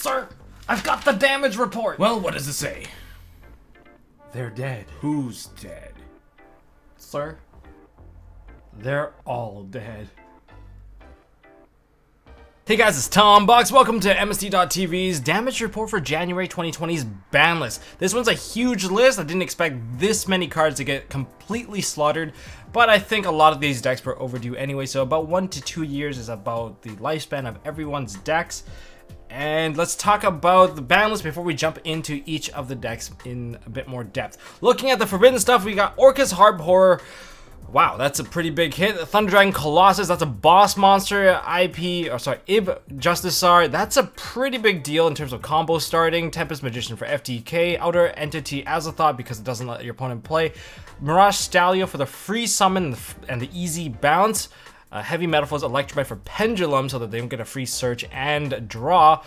Sir, I've got the damage report. Well, what does it say? They're dead. Who's dead? Sir, they're all dead. Hey guys, it's Tom Box. Welcome to MST.TV's damage report for January 2020's ban list. This one's a huge list. I didn't expect this many cards to get completely slaughtered, but I think a lot of these decks were overdue anyway, so about 1 to 2 years is about the lifespan of everyone's decks. And let's talk about the ban list before we jump into each of the decks in a bit more depth. Looking at the forbidden stuff, we got Orcus Harp Horror. Wow, that's a pretty big hit. Thunder Dragon Colossus, that's a boss monster. Ib Justicar, that's a pretty big deal in terms of combo starting. Tempest Magician for FTK. Outer Entity Azathoth because it doesn't let your opponent play. Mirage Stallion for the free summon and the easy bounce. Heavy Metaphors Electrobite for Pendulum so that they don't get a free search and draw.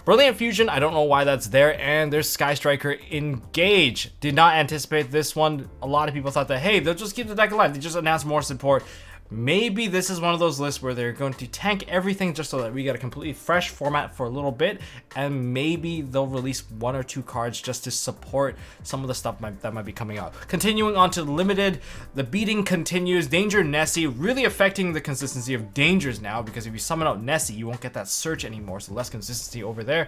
Brilliant Fusion, I don't know why that's there, and there's Sky Striker Engage. Did not anticipate this one. A lot of people thought that, hey, they'll just keep the deck alive. They just announced more support. Maybe this is one of those lists where they're going to tank everything just so that we get a completely fresh format for a little bit, and maybe they'll release 1 or 2 cards just to support some of the stuff that might be coming out. Continuing on to limited, the beating continues. Danger Nessie really affecting the consistency of dangers now, because if you summon out Nessie, you won't get that search anymore, so less consistency over there.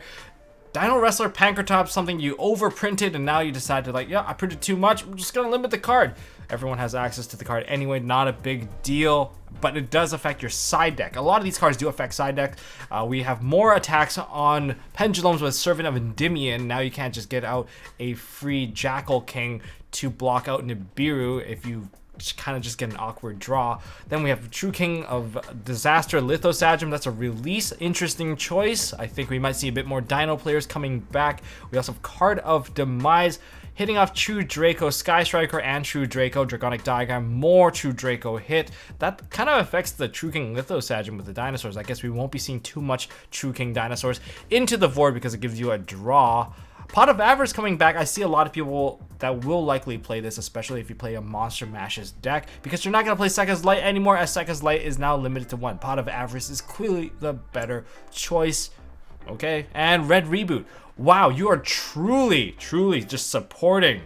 Dino Wrestler Pankratops, something you overprinted and now you decide to like, yeah, I printed too much, I'm just gonna limit the card. Everyone has access to the card anyway, not a big deal, but it does affect your side deck. A lot of these cards do affect side deck. We have more attacks on Pendulums with Servant of Endymion. Now you can't just get out a free Jackal King to block out Nibiru if you kind of just get an awkward draw. Then we have True King of Disaster Lithosagem. That's a release. Interesting choice. I think we might see a bit more Dino players coming back. We also have Card of Demise, hitting off True Draco, Sky Striker, and True Draco. Draconic Diagram, more True Draco hit. That kind of affects the True King Lithosagem with the dinosaurs. I guess we won't be seeing too much True King dinosaurs into the Void because it gives you a draw. Pot of Avarice coming back. I see a lot of people that will likely play this, especially if you play a Monster Mashes deck, because you're not going to play Sekka's Light anymore, as Sekka's Light is now limited to 1. Pot of Avarice is clearly the better choice. Okay, and Red Reboot. Wow, you are truly just supporting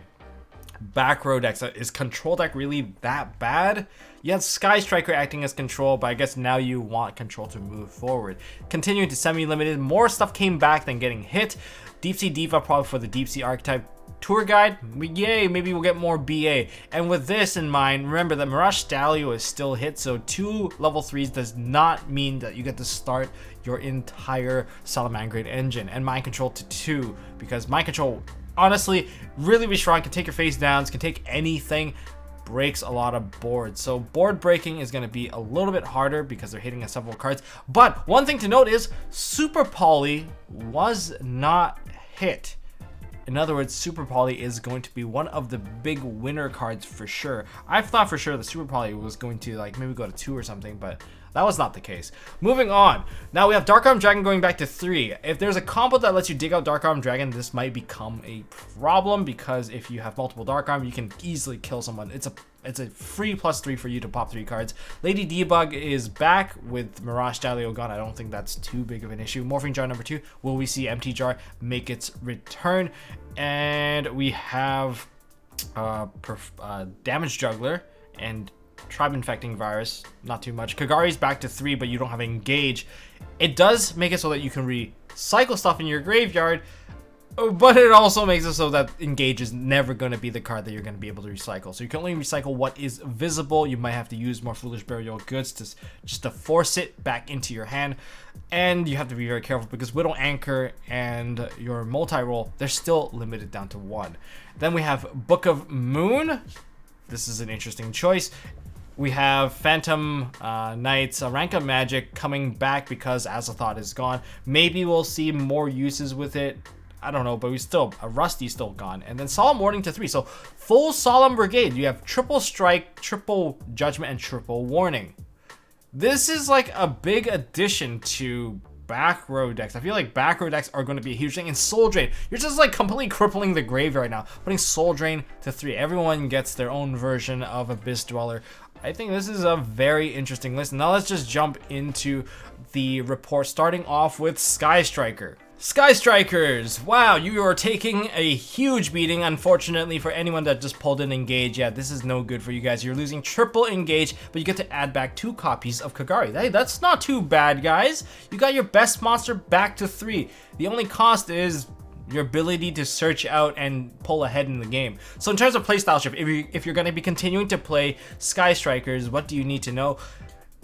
back row decks. Is control deck really that bad? You have Sky Striker acting as control, but I guess now you want control to move forward. Continuing to semi-limited, more stuff came back than getting hit. Deep Sea Diva probably for the Deep Sea Archetype. Tour Guide, yay, maybe we'll get more BA. And with this in mind, remember that Mirage Stallion is still hit, so 2 level 3s does not mean that you get to start your entire Salamangreat engine. And Mind Control to 2, because Mind Control, honestly, really strong, can take your face downs, can take anything, breaks a lot of boards. So board breaking is going to be a little bit harder because they're hitting several cards. But one thing to note is Super Poly was not hit. In other words, Super Poly is going to be one of the big winner cards for sure. I thought for sure the Super Poly was going to like maybe go to 2 or something, but that was not the case. Moving on. Now we have Dark Arm Dragon going back to 3. If there's a combo that lets you dig out Dark Arm Dragon, this might become a problem, because if you have multiple Dark Arm, you can easily kill someone. It's a free +3 for you to pop 3 cards. Lady Debug is back with Mirage Stallion gone. I don't think that's too big of an issue. Morphing Jar number 2. Will we see Empty Jar make its return? And we have Damage Juggler and Tribe Infecting Virus, not too much. Kagari's back to 3, but you don't have Engage. It does make it so that you can recycle stuff in your graveyard, but it also makes it so that Engage is never going to be the card that you're going to be able to recycle. So you can only recycle what is visible. You might have to use more Foolish Burial Goods just to force it back into your hand. And you have to be very careful because Widow Anchor and your multi-roll, they're still limited down to 1. Then we have Book of Moon. This is an interesting choice. We have Phantom Knights, Rank of Magic coming back because Azathoth is gone. Maybe we'll see more uses with it. I don't know, but we still, Rusty's still gone. And then Solemn Warning to 3. So full Solemn Brigade. You have triple strike, triple judgment, and triple warning. This is like a big addition to back row decks. I feel like back row decks are going to be a huge thing. And Soul Drain, you're just like completely crippling the graveyard now. Putting Soul Drain to 3. Everyone gets their own version of Abyss Dweller. I think this is a very interesting list. Now let's just jump into the report, starting off with Sky Striker. Sky Strikers, wow, you are taking a huge beating. Unfortunately for anyone that just pulled an engage, yeah, this is no good for you guys. You're losing triple engage, but you get to add back 2 copies of Kagari. Hey, that's not too bad, guys. You got your best monster back to 3. The only cost is your ability to search out and pull ahead in the game. So in terms of playstyle shift, if you're going to be continuing to play Sky Strikers, what do you need to know?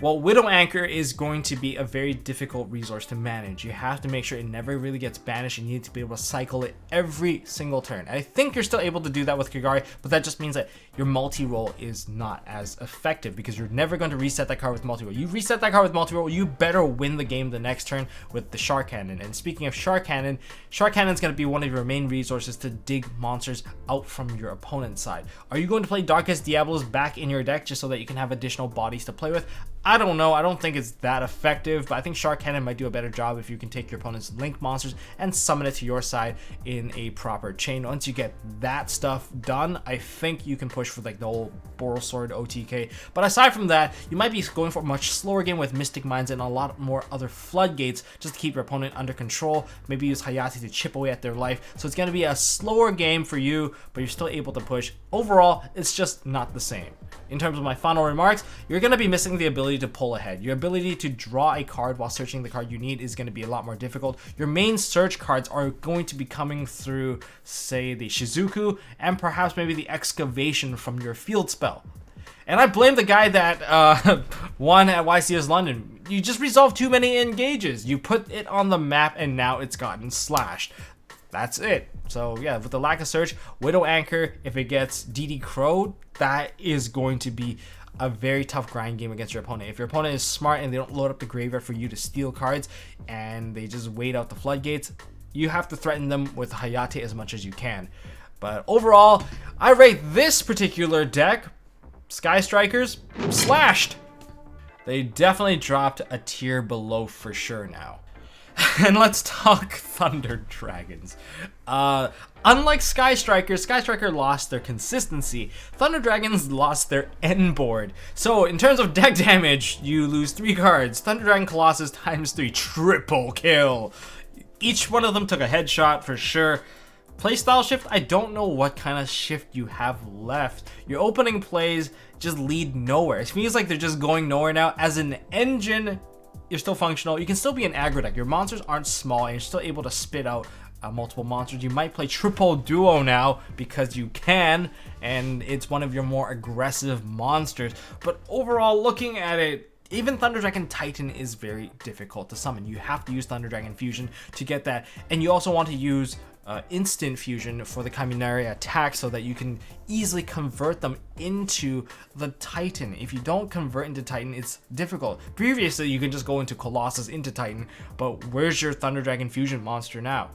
Well, Widow Anchor is going to be a very difficult resource to manage. You have to make sure it never really gets banished, and you need to be able to cycle it every single turn. I think you're still able to do that with Kagari, but that just means that your multi-roll is not as effective because you're never going to reset that card with multi-roll. You reset that card with multi-roll, you better win the game the next turn with the Shark Cannon. And speaking of Shark Cannon is going to be one of your main resources to dig monsters out from your opponent's side. Are you going to play Darkest Diablos back in your deck just so that you can have additional bodies to play with? I don't know. I don't think it's that effective, but I think Shark Cannon might do a better job if you can take your opponent's Link monsters and summon it to your side in a proper chain. Once you get that stuff done, I think you can push for like the old Boral Sword OTK. But aside from that, you might be going for a much slower game with Mystic Mines and a lot more other floodgates just to keep your opponent under control. Maybe use Hayate to chip away at their life. So it's going to be a slower game for you, but you're still able to push. Overall, it's just not the same. In terms of my final remarks, you're going to be missing the ability to pull ahead. Your ability to draw a card while searching the card you need is going to be a lot more difficult. Your main search cards are going to be coming through, say, the Shizuku and perhaps maybe the Excavation from your field spell. And I blame the guy that won at YCS London. You just resolved too many engages. You put it on the map and now it's gotten slashed. That's it. So yeah, with the lack of search, Widow Anchor, if it gets DD Crow, that is going to be a very tough grind game against your opponent. If your opponent is smart and they don't load up the graveyard for you to steal cards and they just wait out the floodgates, you have to threaten them with Hayate as much as you can. But overall, I rate this particular deck, Sky Strikers, slashed. They definitely dropped a tier below for sure now. And let's talk Thunder Dragons. Unlike Sky Striker lost their consistency. Thunder Dragons lost their end board. So in terms of deck damage, you lose 3 cards. Thunder Dragon Colossus ×3, triple kill. Each one of them took a headshot for sure. Playstyle shift, I don't know what kind of shift you have left. Your opening plays just lead nowhere. It feels like they're just going nowhere now. As an engine, you're still functional. You can still be an aggro deck. Your monsters aren't small and you're still able to spit out multiple monsters. You might play triple duo now because you can, and it's one of your more aggressive monsters. But overall, looking at it, even Thunder Dragon Titan is very difficult to summon. You have to use Thunder Dragon Fusion to get that, and you also want to use instant fusion for the Kaminari attack so that you can easily convert them into the Titan. If you don't convert into Titan, it's difficult. Previously, you can just go into Colossus into Titan, but where's your Thunder Dragon Fusion monster now?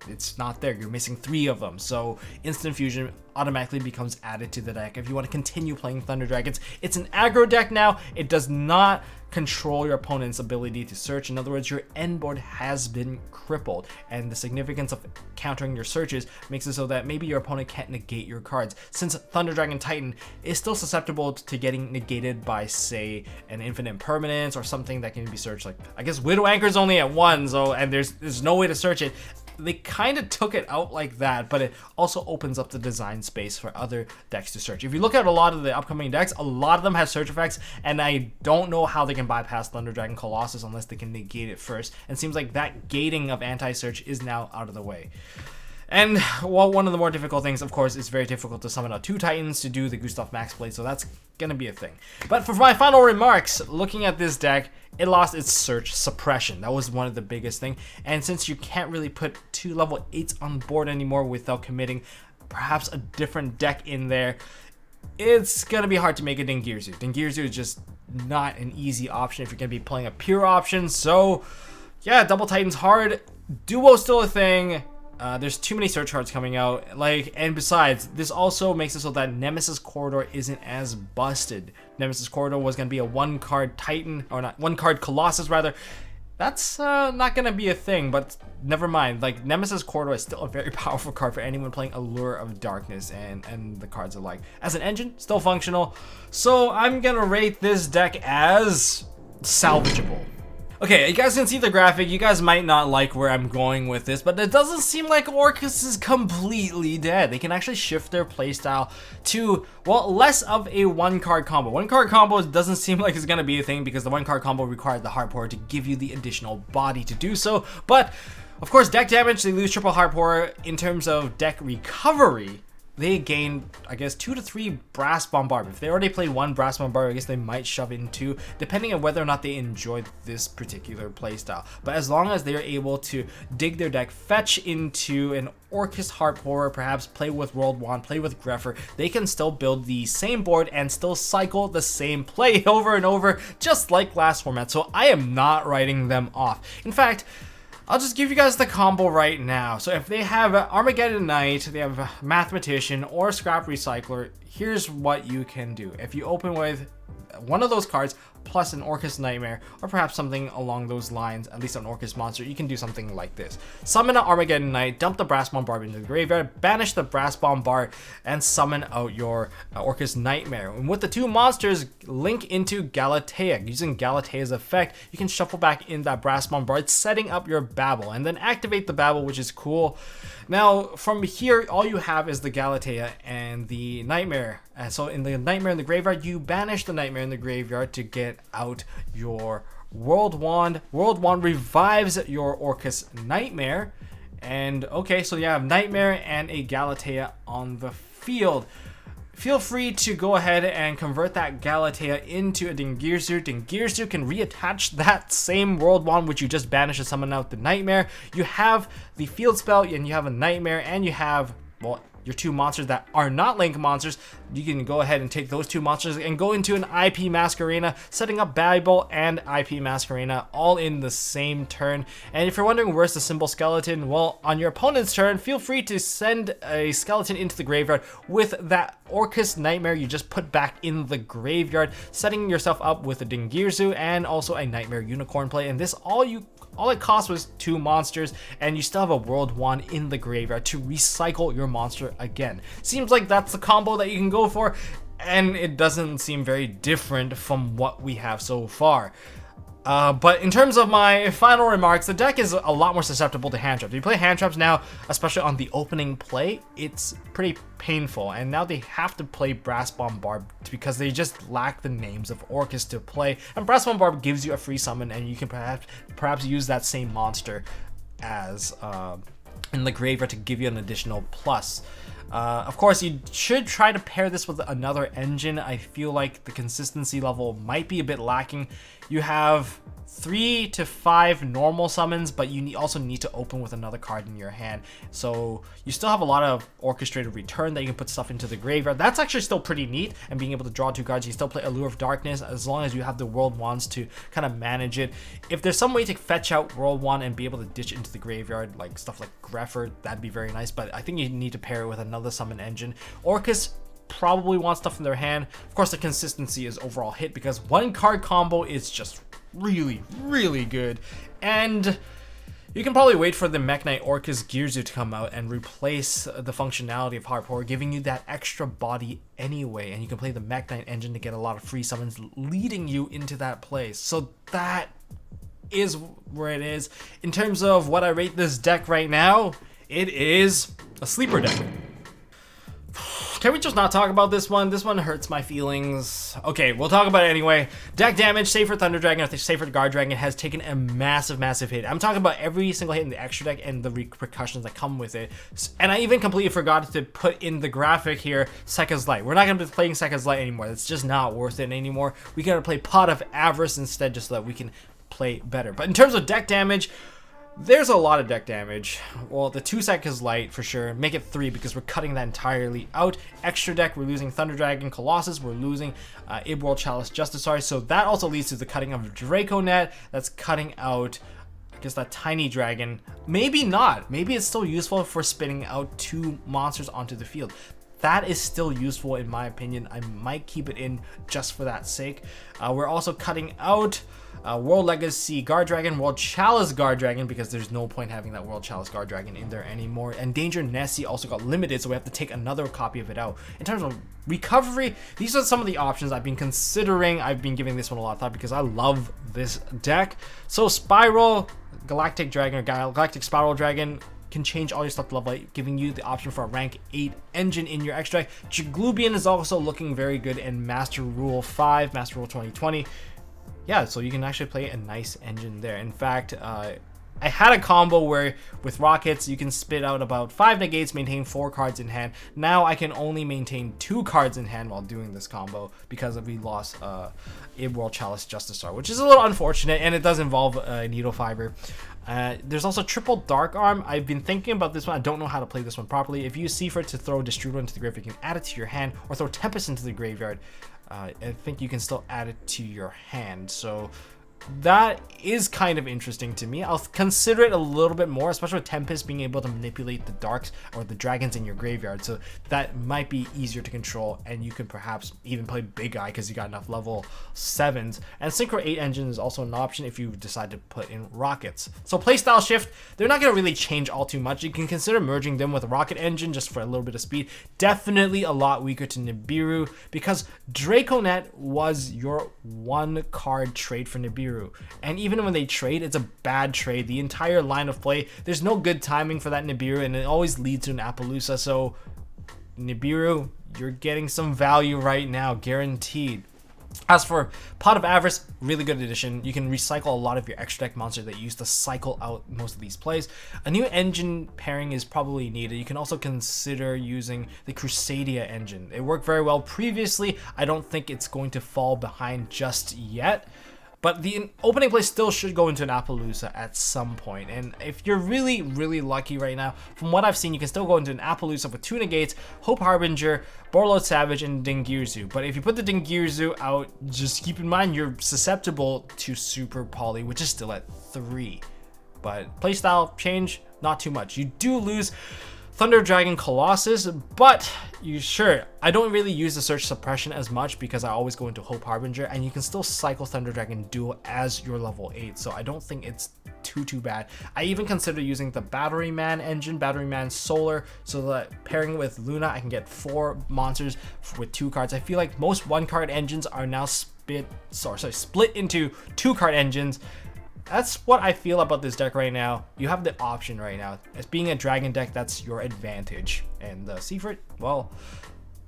It's not there. You're missing 3 of them. So instant fusion automatically becomes added to the deck. If you want to continue playing Thunder Dragons, it's an aggro deck now. It does not control your opponent's ability to search. In other words, your end board has been crippled, and the significance of countering your searches makes it so that maybe your opponent can't negate your cards. Since Thunder Dragon Titan is still susceptible to getting negated by, say, an infinite permanence or something that can be searched. Like, I guess Widow Anchor is only at 1, so and there's no way to search it. They kind of took it out like that, but it also opens up the design space for other decks to search. If you look at a lot of the upcoming decks, a lot of them have search effects, and I don't know how they can bypass Thunder Dragon Colossus unless they can negate it first. And it seems like that gating of anti-search is now out of the way. And well, one of the more difficult things, of course, is very difficult to summon out 2 Titans to do the Gustav Max play, so that's gonna be a thing. But for my final remarks, looking at this deck, it lost its search suppression. That was one of the biggest thing. And since you can't really put 2 level 8s on board anymore without committing perhaps a different deck in there, it's gonna be hard to make a Dingirzu. Dingirzu is just not an easy option if you're gonna be playing a pure option. So yeah, double Titan's hard. Duo's still a thing. There's too many search cards coming out, and besides, this also makes it so that Nemesis Corridor isn't as busted. Nemesis Corridor was going to be a 1-card Titan, or not, 1-card Colossus rather. That's not going to be a thing, but never mind. Like, Nemesis Corridor is still a very powerful card for anyone playing Allure of Darkness and the cards alike. As an engine, still functional. So I'm going to rate this deck as salvageable. Okay, you guys can see the graphic. You guys might not like where I'm going with this, but it doesn't seem like Orcus is completely dead. They can actually shift their playstyle to, well, less of a one-card combo. One-card combo doesn't seem like it's going to be a thing because the one-card combo required the Heart Pourer to give you the additional body to do so. But, of course, deck damage, they lose triple Heart Pourer. In terms of deck recovery, they gain, I guess, 2 to 3 Brass Bombard. If they already played 1 Brass Bombard, I guess they might shove in 2, depending on whether or not they enjoy this particular playstyle. But as long as they're able to dig their deck, fetch into an Orcus Heart Pourer, perhaps play with World Wand, play with Greffer, they can still build the same board and still cycle the same play over and over, just like last format. So I am not writing them off. In fact, I'll just give you guys the combo right now. So if they have Armageddon Knight, they have Mathematician or Scrap Recycler, here's what you can do. If you open with one of those cards plus an Orcus Nightmare, or perhaps something along those lines, at least an Orcus monster, you can do something like this. Summon an Armageddon Knight, dump the Brass Bombard into the graveyard, banish the Brass Bombard, and summon out your Orcus Nightmare. And with the 2 monsters, link into Galatea. Using Galatea's effect, you can shuffle back in that Brass Bombard, setting up your Babel, and then activate the Babel, which is cool. Now, from here, all you have is the Galatea and the Nightmare. And so in the Nightmare in the graveyard, you banish the Nightmare in the graveyard to get out your World Wand. World Wand revives your Orcus Nightmare. And okay, so you have Nightmare and a Galatea on the field. Feel free to go ahead and convert that Galatea into a Dingirzu. Dingirzu can reattach that same World Wand which you just banished to summon out the Nightmare. You have the field spell and you have a Nightmare and you have, well, your 2 monsters that are not Link monsters. You can go ahead and take those 2 monsters and go into an IP Masquerena, setting up Babel and IP Masquerena all in the same turn. And if you're wondering where's the symbol skeleton, well, on your opponent's turn, feel free to send a skeleton into the graveyard with that Orcus Nightmare you just put back in the graveyard, setting yourself up with a Dingirzu and also a Nightmare Unicorn play. And this all it cost was 2 monsters, and you still have a World Wand in the graveyard to recycle your monster again. Seems like that's the combo that you can go for, and it doesn't seem very different from what we have so far. But in terms of my final remarks, the deck is a lot more susceptible to hand traps. If you play hand traps now, especially on the opening play, it's pretty painful. And now they have to play Brass Bombard because they just lack the names of Orcus to play. And Brass Bombard gives you a free summon, and you can perhaps use that same monster as in the graveyard to give you an additional plus. Of course, you should try to pair this with another engine. I feel like the consistency level might be a bit lacking. You have 3 to 5 normal summons, but you also need to open with another card in your hand. So you still have a lot of orchestrated return that you can put stuff into the graveyard. That's actually still pretty neat, and being able to draw 2 cards, you still play Allure of Darkness as long as you have the World Wands to kind of manage it. If there's some way to fetch out World Wand and be able to ditch into the graveyard, like stuff like Greffer, that'd be very nice, but I think you need to pair it with another summon engine. Orcus probably wants stuff in their hand. Of course, the consistency is overall hit because 1 card combo is just really good. And you can probably wait for the Mech Knight Orcus Girzu to come out and replace the functionality of Heart Pourer, giving you that extra body anyway. And you can play the Mech Knight engine to get a lot of free summons, leading you into that place. So that is where it is. In terms of what I rate this deck right now, it is a sleeper deck. Can we just not talk about this one? This one hurts my feelings. Okay, we'll talk about it anyway. Deck damage, save for Thunder Dragon, save for Guard Dragon, has taken a massive hit. I'm talking about every single hit in the extra deck and the repercussions that come with it. And I even completely forgot to put in the graphic here, Sekka's Light. We're not going to be playing Sekka's Light anymore. It's just not worth it anymore. We got to play Pot of Avarice instead just so that we can play better. But in terms of deck damage, there's a lot of deck damage. Well, the 2 Sekka's Light for sure. Make it 3 because we're cutting that entirely out. Extra deck, we're losing Thunder Dragon, Colossus. We're losing Ib World Chalice Justiciar. So that also leads to the cutting of Draconet. That's cutting out, I guess, that tiny dragon. Maybe not. Maybe it's still useful for spinning out 2 monsters onto the field. That is still useful in my opinion. I might keep it in just for that sake. We're also cutting out World Legacy Guard Dragon, World Chalice Guard Dragon, because there's no point having that World Chalice Guard Dragon in there anymore. Endangered Nessie also got limited, so we have to take another copy of it out. In terms of recovery, these are some of the options I've been considering. I've been giving this one a lot of thought because I love this deck. So Spiral Galactic Dragon or Galactic Spiral Dragon can change all your stuff to level 8, giving you the option for a rank 8 engine in your extra deck. Jiglubian is also looking very good in Master Rule 5, Master Rule 2020. Yeah, so you can actually play a nice engine there. In fact, I had a combo where with Rockets, you can spit out about 5 negates, maintain 4 cards in hand. Now I can only maintain 2 cards in hand while doing this combo because we lost a World Chalice Justice Star, which is a little unfortunate, and it does involve Needle Fiber. There's also Triple Dark Arm. I've been thinking about this one. I don't know how to play this one properly. If you see for it to throw Destrudo into the graveyard, you can add it to your hand, or throw Tempest into the graveyard. I think you can still add it to your hand. So that is kind of interesting to me. I'll consider it a little bit more, especially with Tempest being able to manipulate the darks or the dragons in your graveyard. So that might be easier to control, and you can perhaps even play Big Eye because you got enough level 7s. And Synchro 8 engine is also an option if you decide to put in Rockets. So playstyle shift, they're not going to really change all too much. You can consider merging them with Rocket Engine just for a little bit of speed. Definitely a lot weaker to Nibiru because Draconet was your 1-card trade for Nibiru. And even when they trade, it's a bad trade. The entire line of play, there's no good timing for that Nibiru, and it always leads to an Appaloosa. So Nibiru, you're getting some value right now, guaranteed. As for Pot of Avarice, really good addition. You can recycle a lot of your extra deck monsters that you used to cycle out most of these plays. A new engine pairing is probably needed. You can also consider using the Crusadia engine. It worked very well previously. I don't think it's going to fall behind just yet. But the opening play still should go into an Appaloosa at some point. And if you're really, really lucky right now, from what I've seen, you can still go into an Appaloosa with 2 negates, Hope Harbinger, Borlode Savage, and Dingirzu. But if you put the Dingirzu out, just keep in mind you're susceptible to Super Poly, which is still at 3. But playstyle change, not too much. You do lose Thunder Dragon Colossus, but I don't really use the Search Suppression as much because I always go into Hope Harbinger, and you can still cycle Thunder Dragon Duel as your level 8, so I don't think it's too bad. I even consider using the Battery Man engine, Battery Man Solar, so that pairing with Luna, I can get 4 monsters with 2 cards. I feel like most 1-card engines are now split into 2-card engines. That's what I feel about this deck right now. You have the option right now. As being a dragon deck, that's your advantage. And Seaford, well,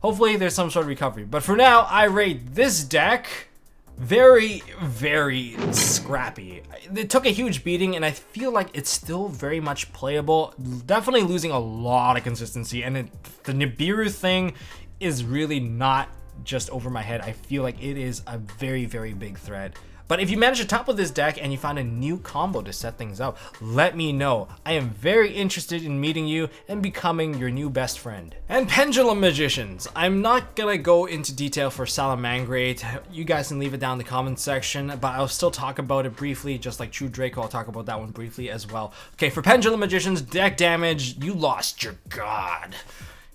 hopefully there's some sort of recovery. But for now, I rate this deck very, very scrappy. It took a huge beating, and I feel like it's still very much playable. Definitely losing a lot of consistency. And the Nibiru thing is really not just over my head. I feel like it is a very, very big threat. But if you manage to top with this deck and you find a new combo to set things up, let me know. I am very interested in meeting you and becoming your new best friend. And Pendulum Magicians, I'm not gonna go into detail for Salamangreat. You guys can leave it down in the comments section, but I'll still talk about it briefly, just like True Draco, I'll talk about that one briefly as well. Okay, for Pendulum Magicians, deck damage, you lost your god.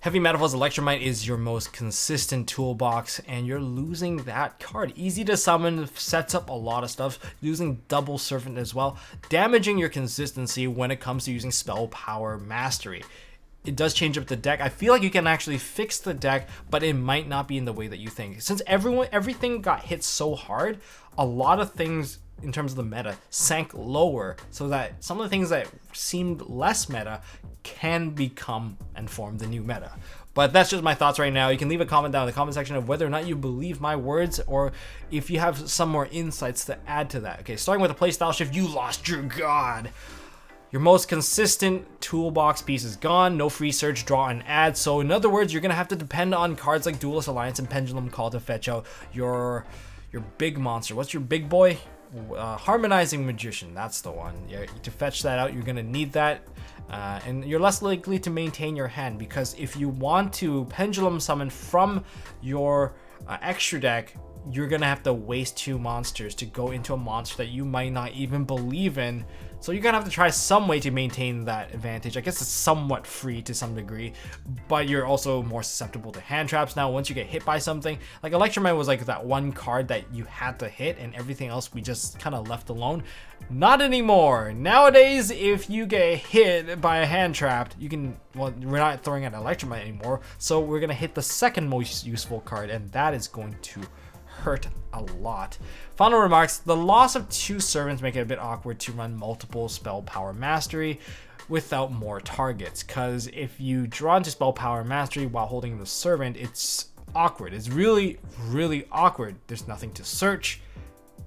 Heavy Metaphors Electromite is your most consistent toolbox, and you're losing that card. Easy to summon, sets up a lot of stuff, losing Double Servant as well, damaging your consistency when it comes to using Spell Power Mastery. It does change up the deck. I feel like you can actually fix the deck, but it might not be in the way that you think. Since everything got hit so hard, a lot of things in terms of the meta sank lower, so that some of the things that seemed less meta can become and form the new meta. But that's just my thoughts right now. You can leave a comment down in the comment section of whether or not you believe my words, or if you have some more insights to add to that. Okay, starting with the playstyle shift, you lost your god. Your most consistent toolbox piece is gone. No free search, draw, and add. So in other words, you're gonna have to depend on cards like Duelist Alliance and Pendulum Call to fetch out your big monster. What's your big boy? Harmonizing Magician, that's the one. Yeah, to fetch that out, you're gonna need that, and you're less likely to maintain your hand, because if you want to pendulum summon from your extra deck, you're gonna have to waste 2 monsters to go into a monster that you might not even believe in. So you're gonna have to try some way to maintain that advantage. I guess it's somewhat free to some degree, but you're also more susceptible to hand traps now once you get hit by something. Like Electromite was like that one card that you had to hit and everything else we just kind of left alone. Not anymore. Nowadays, if you get hit by a hand trap, you can, well, we're not throwing out Electromite anymore, so we're gonna hit the second most useful card, and that is going to hurt a lot. Final remarks: the loss of 2 servants make it a bit awkward to run multiple spell power mastery without more targets, because if you draw into spell power mastery while holding the servant, it's awkward. It's really awkward. There's nothing to search,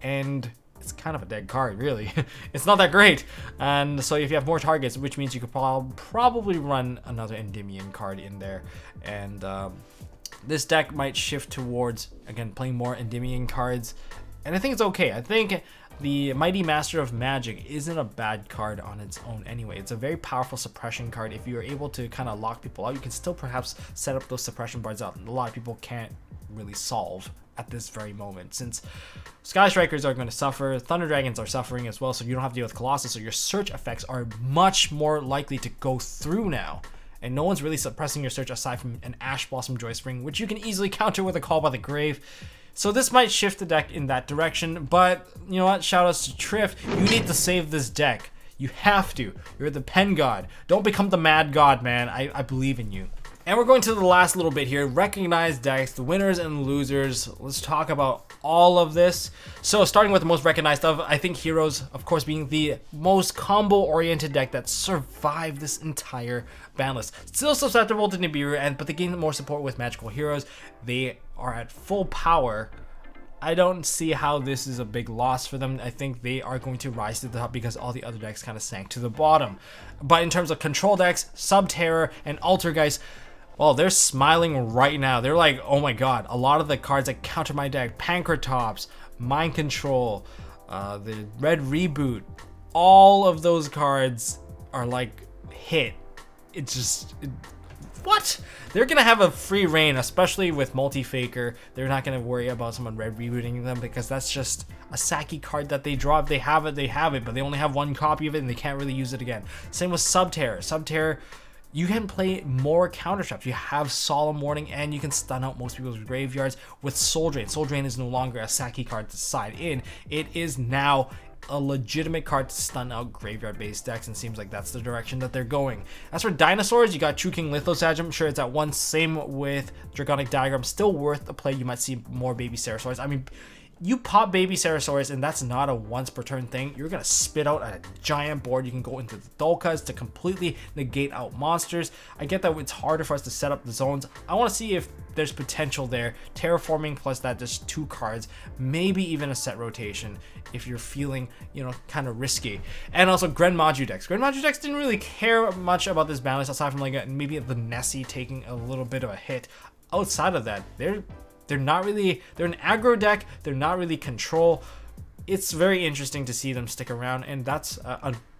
and it's kind of a dead card, really. It's not that great. And so if you have more targets, which means you could probably run another Endymion card in there, and this deck might shift towards, again, playing more Endymion cards, and I think it's okay. I think the Mighty Master of Magic isn't a bad card on its own anyway. It's a very powerful suppression card. If you're able to kind of lock people out, you can still perhaps set up those suppression bars out. A lot of people can't really solve at this very moment, since Sky Strikers are going to suffer, Thunder Dragons are suffering as well, so you don't have to deal with Colossus, so your search effects are much more likely to go through now. And no one's really suppressing your search aside from an Ash Blossom Joy Spring, which you can easily counter with a Call by the Grave. So this might shift the deck in that direction, but you know what? Shoutouts to Triff. You need to save this deck. You have to. You're the Pen God. Don't become the Mad God, man. I believe in you. And we're going to the last little bit here. Recognized decks, the winners and losers. Let's talk about all of this. So starting with the most recognized of, I think Heroes, of course, being the most combo-oriented deck that survived this entire ban list. Still susceptible to Nibiru, but they gain more support with Magical Heroes. They are at full power. I don't see how this is a big loss for them. I think they are going to rise to the top because all the other decks kind of sank to the bottom. But in terms of control decks, Subterror and Altergeist, well, they're smiling right now. They're like, oh my god, a lot of the cards that counter my deck, Pancratops, Mind Control, the Red Reboot, all of those cards are like hit. It's just, what? They're gonna have a free reign, especially with Multi-Faker. They're not gonna worry about someone Red Rebooting them because that's just a Saki card that they draw. If they have it, they have it, but they only have one copy of it and they can't really use it again. Same with Subterror. Subterror, you can play more counter traps. You have Solemn Warning, and you can stun out most people's graveyards with Soul Drain. Soul Drain is no longer a Saki card to side in. It is now a legitimate card to stun out graveyard-based decks, and seems like that's the direction that they're going. As for Dinosaurs, you got True King Lithosage. I'm sure it's at 1. Same with Draconic Diagram. Still worth the play. You might see more Baby Ceresaurs. I mean, you pop Baby Ceresaurus, and that's not a once per turn thing. You're gonna spit out a giant board. You can go into the Dolkas to completely negate out monsters. I get that it's harder for us to set up the zones. I want to see if there's potential there. Terraforming plus that, just 2 cards, maybe even a set rotation if you're feeling, you know, kind of risky. And also Gren Maju decks. Gren Maju decks didn't really care much about this balance aside from like maybe the Nessie taking a little bit of a hit. Outside of that, they're not really, they're an aggro deck, they're not really control. It's very interesting to see them stick around, and that's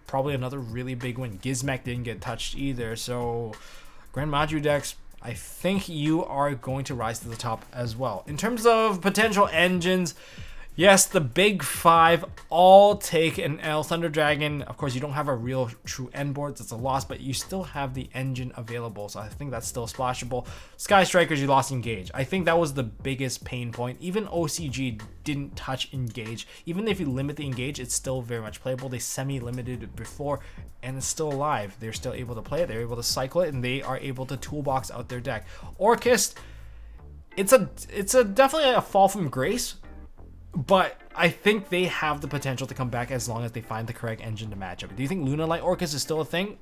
probably another really big win. Gizmek didn't get touched either, so Grand Maju decks, I think you are going to rise to the top as well. In terms of potential engines, yes, the big 5 all take an L. Thunder Dragon, of course, you don't have a real true end board, it's a loss, but you still have the engine available, so I think that's still splashable. Sky Strikers, you lost Engage. I think that was the biggest pain point. Even OCG didn't touch Engage. Even if you limit the Engage, it's still very much playable. They semi-limited it before, and it's still alive. They're still able to play it, they're able to cycle it, and they are able to toolbox out their deck. Orcust, it's a definitely a fall from grace, but I think they have the potential to come back as long as they find the correct engine to match up. Do you think Luna Light Orcas is still a thing?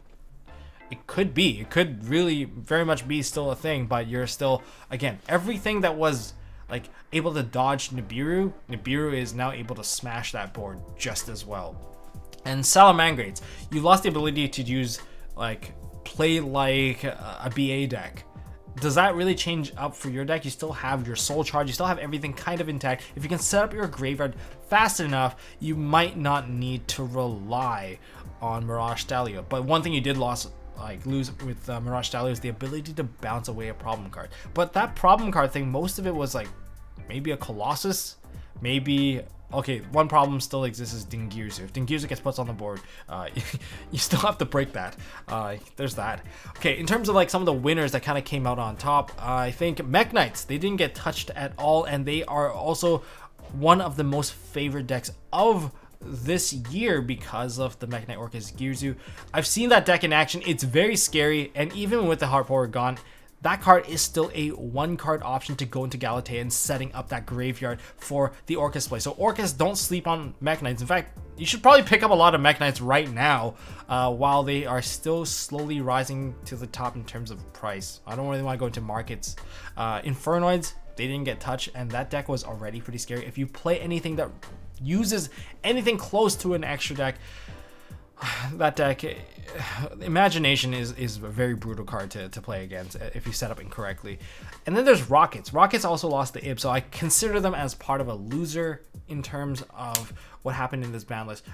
It could be. It could really very much be still a thing, but you're still, again, everything that was like able to dodge Nibiru is now able to smash that board just as well. And Salamangrates, you lost the ability to use play like a BA deck. Does that really change up for your deck? You still have your Soul Charge, you still have everything kind of intact. If you can set up your graveyard fast enough, you might not need to rely on Mirage Stallion. But one thing you did lose with Mirage Stallion is the ability to bounce away a problem card. But that problem card thing, most of it was like maybe a Colossus, maybe. Okay, one problem still exists is Dingirzu. If Dingirzu gets put on the board, you still have to break that. There's that. Okay, in terms of like some of the winners that kind of came out on top, I think Mech Knights, they didn't get touched at all, and they are also one of the most favored decks of this year because of the Mech Knight Orcas Girzu. I've seen that deck in action. It's very scary, and even with the Heart Power gone, that card is still a 1-card option to go into Galatea and setting up that graveyard for the Orcas play. So Orcas, don't sleep on Mech Knights. In fact, you should probably pick up a lot of Mech Knights right now while they are still slowly rising to the top in terms of price. I don't really want to go into markets. Infernoids, they didn't get touched, and that deck was already pretty scary. If you play anything that uses anything close to an extra deck, that deck, Imagination is a very brutal card to play against if you set up incorrectly. And then there's Rockets. Rockets also lost the IB, so I consider them as part of a loser in terms of what happened in this ban list.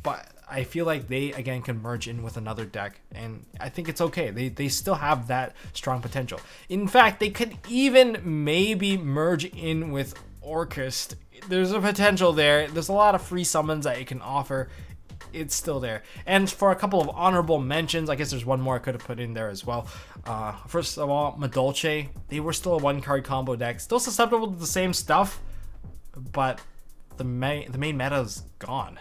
But I feel like they, again, can merge in with another deck, and I think it's okay. They still have that strong potential. In fact, they could even maybe merge in with Orcust. There's a potential there. There's a lot of free summons that it can offer. It's still there. And for a couple of honorable mentions, I guess there's one more I could have put in there as well. First of all, Madolche, they were still a 1-card combo deck, still susceptible to the same stuff, but the main meta is gone.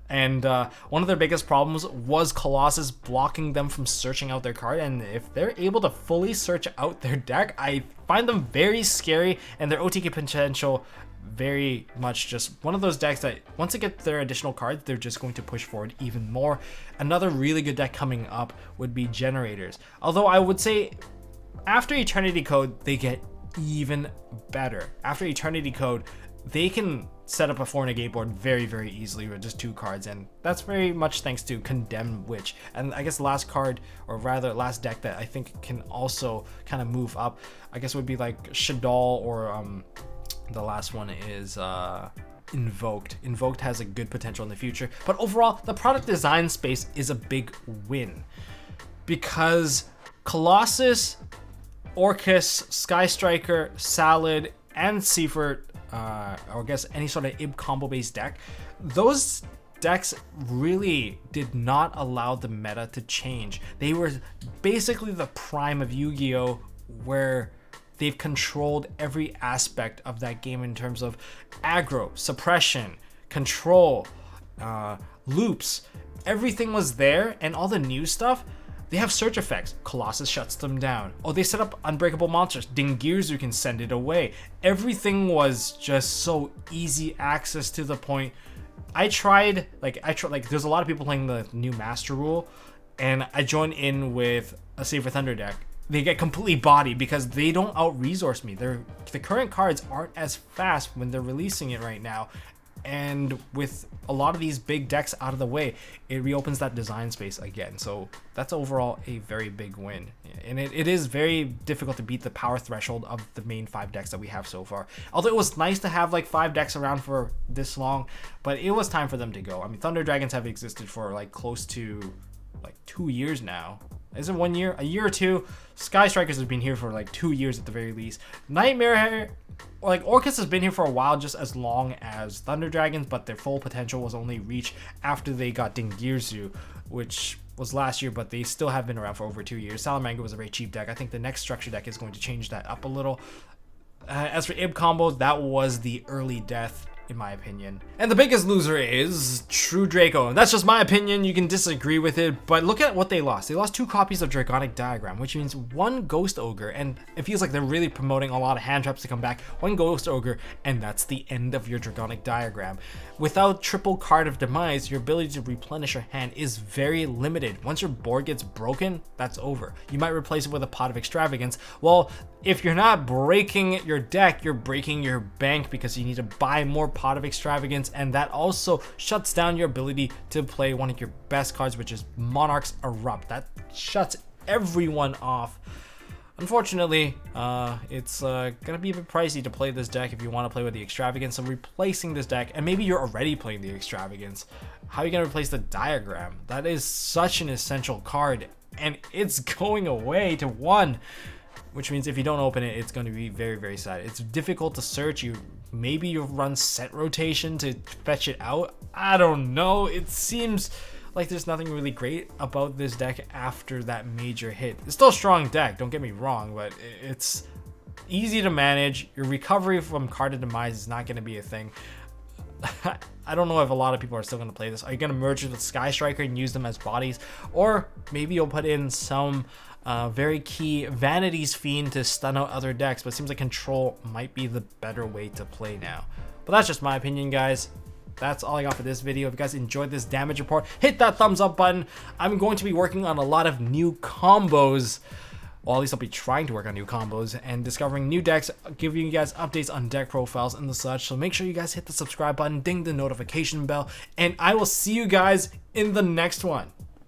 And one of their biggest problems was Colossus blocking them from searching out their card, and if they're able to fully search out their deck, I find them very scary, and their OTK potential very much just one of those decks that once they get their additional cards, they're just going to push forward even more. Another really good deck coming up would be Generators. Although I would say after Eternity Code, they get even better. After Eternity Code, they can set up a 4-negate board very, very easily with just 2 cards, and that's very much thanks to Condemned Witch. And I guess the last card, or rather last deck that I think can also kind of move up, I guess would be like Shadal, or the last one is Invoked. Invoked has a good potential in the future, but overall, the product design space is a big win because Colossus, Orcus, Sky Striker, Salad, and Seaford, or I guess any sort of IB combo based deck, those decks really did not allow the meta to change. They were basically the prime of Yu-Gi-Oh, where they've controlled every aspect of that game in terms of aggro, suppression, control, loops. Everything was there, and all the new stuff, they have search effects. Colossus shuts them down. Oh, they set up unbreakable monsters. Dingirzu can send it away. Everything was just so easy access to the point. I tried, there's a lot of people playing the new Master Rule, and I joined in with a Saber Thunder deck. They get completely bodied because they don't out-resource me. The current cards aren't as fast when they're releasing it right now. And with a lot of these big decks out of the way, it reopens that design space again. So that's overall a very big win. And it is very difficult to beat the power threshold of the main 5 decks that we have so far. Although it was nice to have like 5 decks around for this long, but it was time for them to go. I mean, Thunder Dragons have existed for like close to like 2 years now. Is it 1 year? A year or 2? Sky Strikers has been here for like 2 years at the very least. Nightmare, like Orcus has been here for a while, just as long as Thunder Dragons, but their full potential was only reached after they got Dingirzu, which was last year, but they still have been around for over 2 years. Salamander was a very cheap deck. I think the next structure deck is going to change that up a little. As for IB combos, that was the early death, in my opinion. And the biggest loser is True Draco. That's just my opinion. You can disagree with it, but look at what they lost. They lost 2 copies of Draconic Diagram, which means 1 Ghost Ogre, and it feels like they're really promoting a lot of hand traps to come back. 1 Ghost Ogre, and that's the end of your Draconic Diagram. Without triple Card of Demise, your ability to replenish your hand is very limited. Once your board gets broken, that's over. You might replace it with a Pot of Extravagance. Well, if you're not breaking your deck, you're breaking your bank because you need to buy more Pot of Extravagance, and that also shuts down your ability to play one of your best cards, which is Monarch's Erupt. That shuts everyone off. Unfortunately, it's gonna be a bit pricey to play this deck if you want to play with the Extravagance. So replacing this deck, and maybe you're already playing the Extravagance, how are you gonna replace the Diagram? That is such an essential card, and it's going away to 1. which means if you don't open it, it's going to be very, very sad. It's difficult to search. Maybe you run set rotation to fetch it out. I don't know. It seems like there's nothing really great about this deck after that major hit. It's still a strong deck, don't get me wrong, but it's easy to manage. Your recovery from card demise is not going to be a thing. I don't know if a lot of people are still going to play this. Are you going to merge it with Sky Striker and use them as bodies? Or maybe you'll put in some very key Vanity's Fiend to stun out other decks, but it seems like Control might be the better way to play now. But that's just my opinion, guys. That's all I got for this video. If you guys enjoyed this damage report, hit that thumbs up button. I'm going to be working on a lot of new combos. Well, at least I'll be trying to work on new combos and discovering new decks, giving you guys updates on deck profiles and the such. So make sure you guys hit the subscribe button, ding the notification bell, and I will see you guys in the next one.